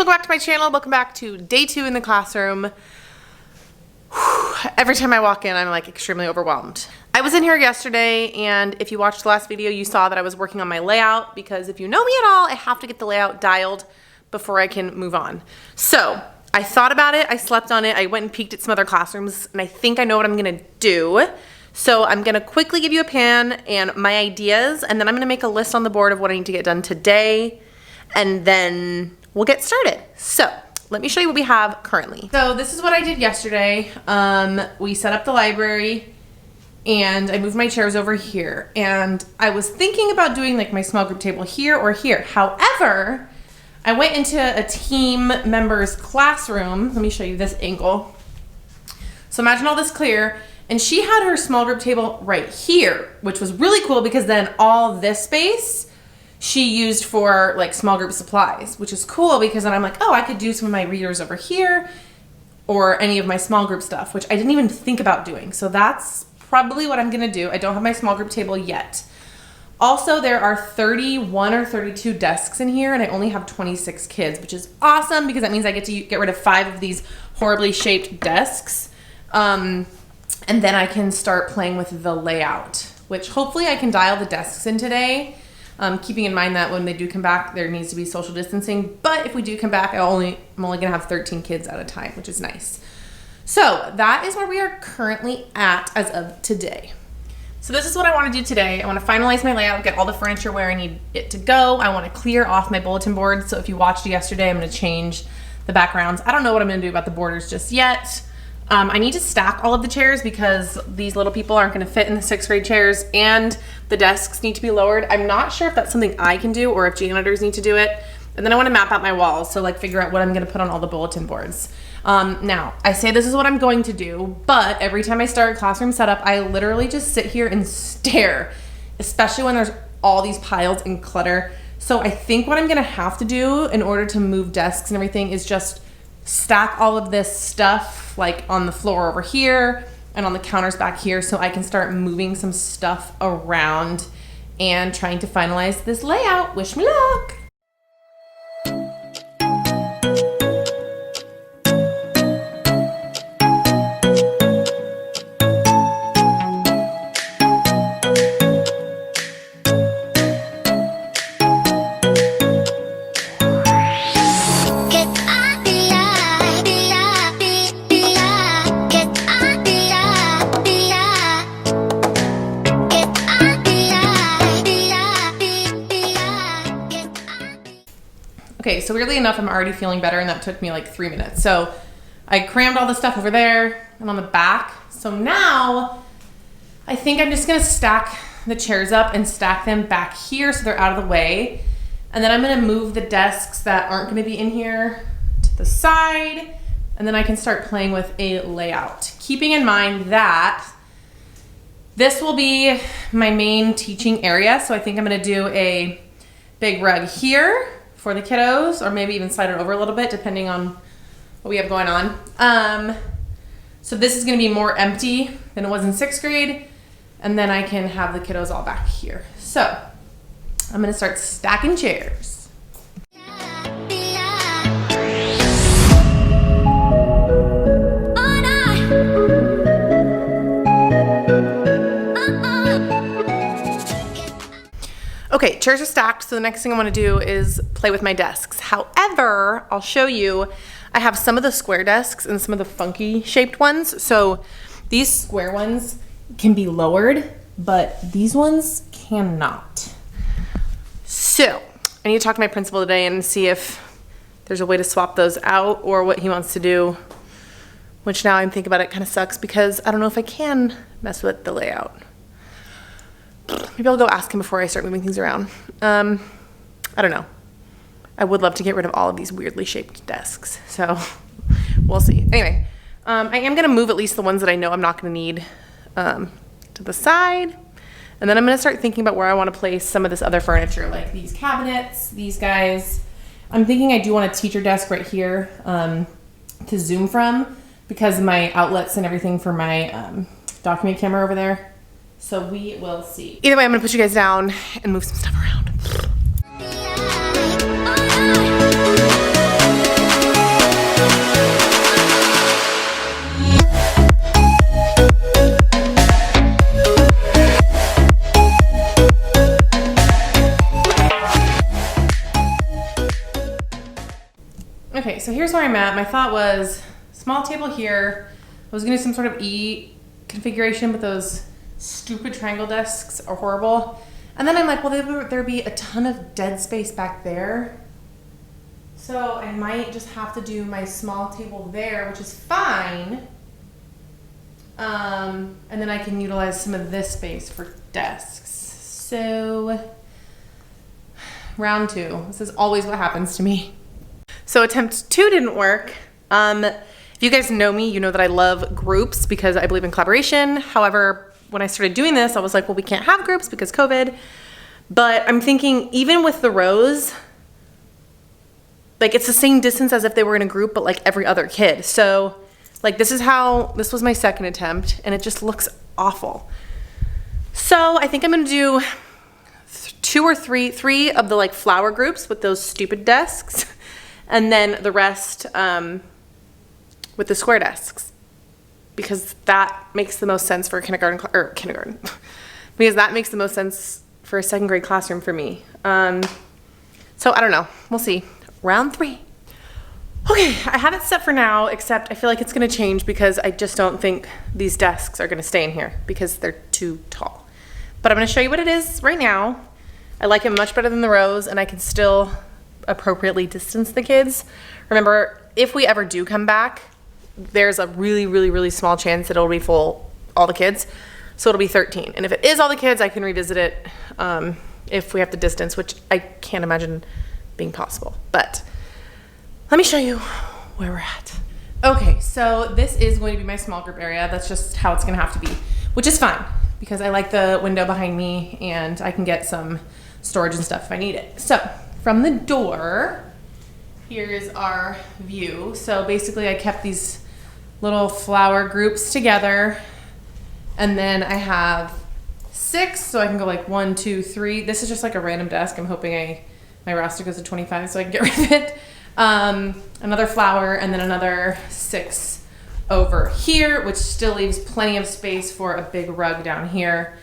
welcome back to my channel. Welcome back to day 2 in the classroom. Every time I walk in, I'm like extremely overwhelmed. I was in here yesterday, and if you watched the last video, you saw that I was working on my layout, because if you know me at all, I have to get the layout dialed before I can move on. So I thought about it, I slept on it, I went and peeked at some other classrooms, and I think I know what I'm gonna do. So I'm gonna quickly give you a plan and my ideas, and then I'm gonna make a list on the board of what I need to get done today, and then we'll get started. So let me show you what we have currently. So this is what I did yesterday. We set up the library and I moved my chairs over here, and I was thinking about doing like my small group table here or here. However, I went into a team member's classroom. Let me show you this angle. So imagine all this clear, and she had her small group table right here, which was really cool because then all this space she used for like small group supplies, which is cool because then I'm like, oh, I could do some of my readers over here or any of my small group stuff, which I didn't even think about doing. So that's probably what I'm gonna do. I don't have my small group table yet. Also, there are 31 or 32 desks in here, and I only have 26 kids, which is awesome because that means I get to get rid of 5 of these horribly shaped desks. And then I can start playing with the layout, which hopefully I can dial the desks in today. Keeping in mind that when they do come back, there needs to be social distancing. But if we do come back, I'm only gonna have 13 kids at a time, which is nice. So that is where we are currently at as of today. So this is what I wanna do today. I wanna finalize my layout, get all the furniture where I need it to go. I wanna clear off my bulletin board. So if you watched yesterday, I'm gonna change the backgrounds. I don't know what I'm gonna do about the borders just yet. I need to stack all of the chairs because these little people aren't gonna fit in the 6th grade chairs, and the desks need to be lowered. I'm not sure if that's something I can do or if janitors need to do it. And then I wanna map out my walls, so like figure out what I'm gonna put on all the bulletin boards. Now, I say this is what I'm going to do, but every time I start a classroom setup, I literally just sit here and stare, especially when there's all these piles and clutter. So I think what I'm gonna have to do in order to move desks and everything is just stack all of this stuff like on the floor over here and on the counters back here, so I can start moving some stuff around and trying to finalize this layout. Wish me luck. Okay, so weirdly enough, I'm already feeling better, and that took me like 3 minutes. So I crammed all the stuff over there and on the back. So now I think I'm just gonna stack the chairs up and stack them back here so they're out of the way. And then I'm gonna move the desks that aren't gonna be in here to the side, and then I can start playing with a layout. Keeping in mind that this will be my main teaching area. So I think I'm gonna do a big rug here for the kiddos, or maybe even slide it over a little bit depending on what we have going on. So this is gonna be more empty than it was in 6th grade, and then I can have the kiddos all back here. So I'm gonna start stacking chairs. Okay, chairs are stacked, so the next thing I want to do is play with my desks. However, I'll show you, I have some of the square desks and some of the funky shaped ones. So these square ones can be lowered, but these ones cannot. So I need to talk to my principal today and see if there's a way to swap those out or what he wants to do, which now I'm thinking about it kind of sucks because I don't know if I can mess with the layout. Maybe I'll go ask him before I start moving things around. I don't know. I would love to get rid of all of these weirdly shaped desks, so we'll see. Anyway, I am gonna move at least the ones that I know I'm not gonna need to the side. And then I'm gonna start thinking about where I wanna place some of this other furniture, like these cabinets, these guys. I'm thinking I do want a teacher desk right here to zoom from because of my outlets and everything for my document camera over there. So we will see. Either way, I'm gonna put you guys down and move some stuff around. Okay, so here's where I'm at. My thought was small table here. I was gonna do some sort of E configuration, but those stupid triangle desks are horrible. And then I'm like, well, there'd be a ton of dead space back there. So I might just have to do my small table there, which is fine. And then I can utilize some of this space for desks. So round 2. This is always what happens to me. So attempt 2 didn't work. If you guys know me, you know that I love groups because I believe in collaboration. However, when I started doing this, I was like, well, we can't have groups because COVID. But I'm thinking even with the rows, like it's the same distance as if they were in a group, but like every other kid. So like this was my second attempt and it just looks awful. So I think I'm gonna do 2 or 3 of the like flower groups with those stupid desks. And then the rest with the square desks. Because that makes the most sense for a kindergarten. Because that makes the most sense for a 2nd grade classroom for me. So I don't know, we'll see. Round 3. Okay, I have it set for now, except I feel like it's gonna change because I just don't think these desks are gonna stay in here because they're too tall. But I'm gonna show you what it is right now. I like it much better than the rows and I can still appropriately distance the kids. Remember, if we ever do come back, there's a really, really, really small chance that it'll be full, all the kids. So it'll be 13. And if it is all the kids, I can revisit it if we have to distance, which I can't imagine being possible. But let me show you where we're at. Okay, so this is going to be my small group area. That's just how it's gonna have to be, which is fine because I like the window behind me and I can get some storage and stuff if I need it. So from the door, here's our view. So basically I kept these little flower groups together and then I have 6, so I can go like 1, 2, 3. This is just like a random desk. I'm hoping my roster goes to 25 so I can get rid of it. Another flower and then another 6 over here, which still leaves plenty of space for a big rug down here.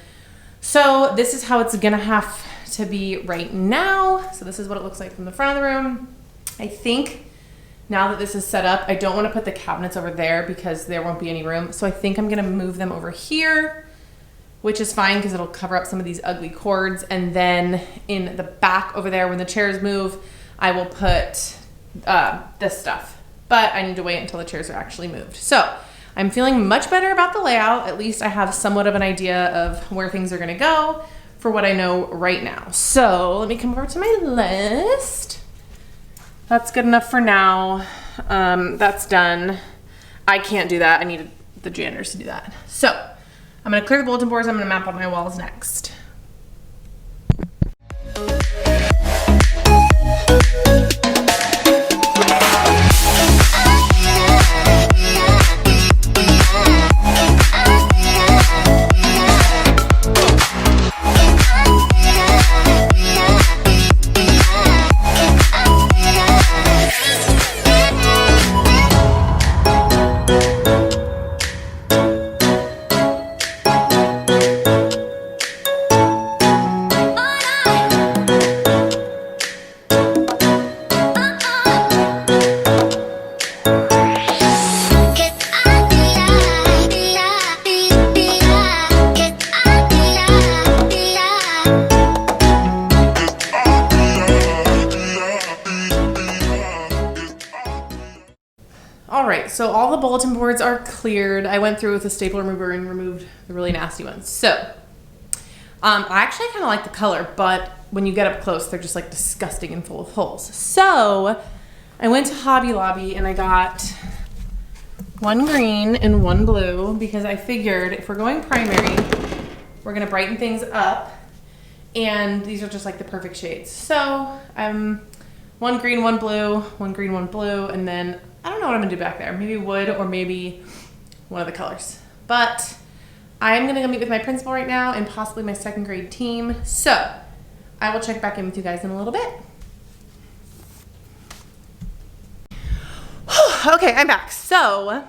So this is how it's gonna have to be right now. So this is what it looks like from the front of the room. I think now that this is set up, I don't want to put the cabinets over there because there won't be any room. So I think I'm going to move them over here, which is fine because it'll cover up some of these ugly cords. And then in the back over there, when the chairs move, I will put this stuff. But I need to wait until the chairs are actually moved. So I'm feeling much better about the layout. At least I have somewhat of an idea of where things are going to go for what I know right now. So let me come over to my list. That's good enough for now. That's done. I can't do that. I need the janitors to do that. So I'm gonna clear the bulletin boards. I'm gonna map out my walls next. All right, so all the bulletin boards are cleared. I went through with a staple remover and removed the really nasty ones. So I actually kind of like the color, but when you get up close, they're just like disgusting and full of holes. So I went to Hobby Lobby and I got 1 green and 1 blue because I figured if we're going primary, we're gonna brighten things up, and these are just like the perfect shades. So 1 green, 1 blue, 1 green, 1 blue, and then I don't know what I'm gonna do back there. Maybe wood or maybe one of the colors. But I'm gonna go meet with my principal right now and possibly my 2nd grade team. So I will check back in with you guys in a little bit. Okay, I'm back. So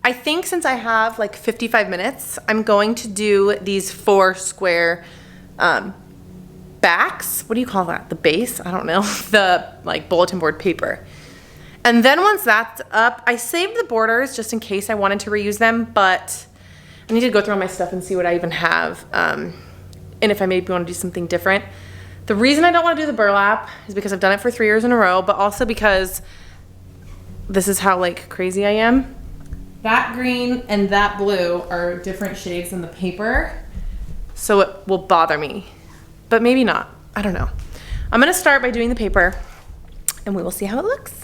I think since I have like 55 minutes, I'm going to do these 4 square backs. What do you call that? The base? I don't know. The like bulletin board paper. And then once that's up, I saved the borders just in case I wanted to reuse them, but I need to go through all my stuff and see what I even have, and if I maybe want to do something different. The reason I don't want to do the burlap is because I've done it for 3 years in a row, but also because this is how like crazy I am. That green and that blue are different shades than the paper, so it will bother me, but maybe not. I don't know. I'm gonna start by doing the paper and we will see how it looks.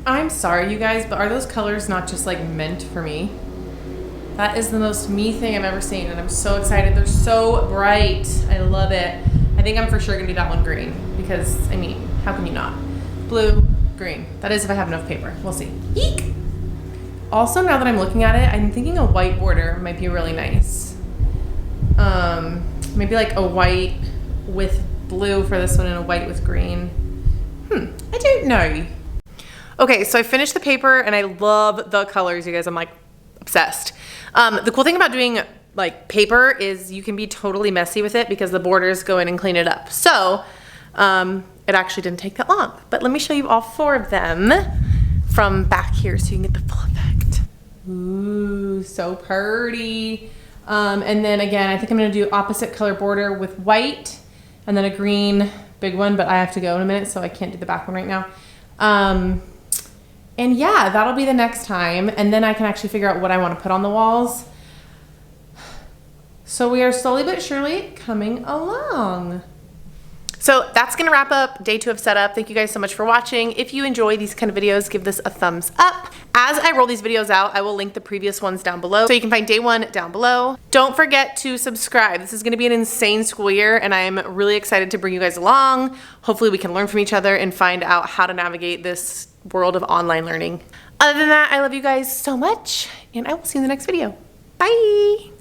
I'm sorry, you guys, but are those colors not just like meant for me? That is the most me thing I've ever seen, and I'm so excited. They're so bright. I love it. I think I'm for sure gonna do that one green because, I mean, how can you not? Blue, green. That is if I have enough paper. We'll see. Eek! Also, now that I'm looking at it, I'm thinking a white border might be really nice. Maybe like a white with blue for this one and a white with green. I don't know. Okay, so I finished the paper and I love the colors, you guys. I'm like obsessed. The cool thing about doing like paper is you can be totally messy with it because the borders go in and clean it up. So it actually didn't take that long, but let me show you all 4 of them from back here so you can get the full effect. Ooh, so pretty. And then again, I think I'm gonna do opposite color border with white and then a green big one, but I have to go in a minute, so I can't do the back one right now. And yeah, that'll be the next time. And then I can actually figure out what I want to put on the walls. So we are slowly but surely coming along. So that's going to wrap up day 2 of setup. Thank you guys so much for watching. If you enjoy these kind of videos, give this a thumbs up. As I roll these videos out, I will link the previous ones down below. So you can find day 1 down below. Don't forget to subscribe. This is going to be an insane school year and I'm really excited to bring you guys along. Hopefully we can learn from each other and find out how to navigate this world of online learning. Other than that, I love you guys so much and I will see you in the next video. Bye.